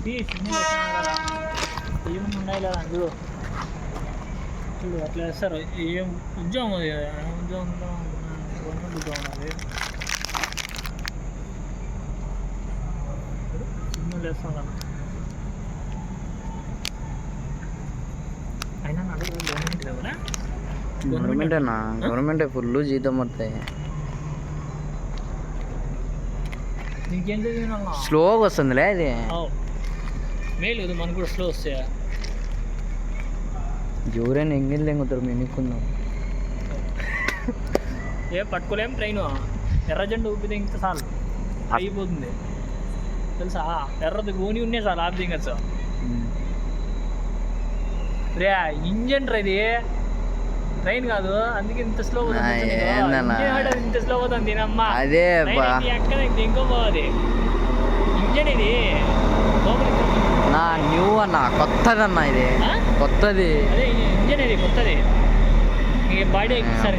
ఏమన్నా ఉన్నాయి లేదా అందులో చూడు అట్లా వేస్తారు. ఏం ఉద్యోగం అది ఉద్యోగం గవర్నమెంట్ ఉద్యోగం అది సిగ్నల్ వేస్తాం కదా. అయినా నాకు గవర్నమెంట్ కదా గవర్నమెంటేనా? గవర్నమెంటే ఫుల్ జీతం వస్తాయి. నీకేం చదివినా స్లోగా వస్తుందిలే అది. మేలు కదా మనకు కూడా స్లో వస్తాయా? ఎవరైనా ఎంగిల్ ఎంగుతారు మేము ఎక్కుందాం. ఏ పట్టుకోలేం ట్రైన్ ఎర్ర జెండా ఊపితే ఇంకా చాలు అయిపోతుంది తెలుసా. ఎర్రది గోని ఉన్నాయి చాలు ఆపి దిగచ్చు. రే ఇంజన్ ఇది ట్రైన్ కాదు, అందుకే ఇంత స్లో ఇంత స్లో పోతుంది దీనమ్మా. అదే ఎక్కడ ఇంకో పోవాలి ఇంజన్ ఇది నా న్యూ అన్న, కొత్తది అన్న, ఇది కొత్తది. అదే ఇంజన్ ఇది కొత్తది. బాడీ ఎక్కిస్తారు.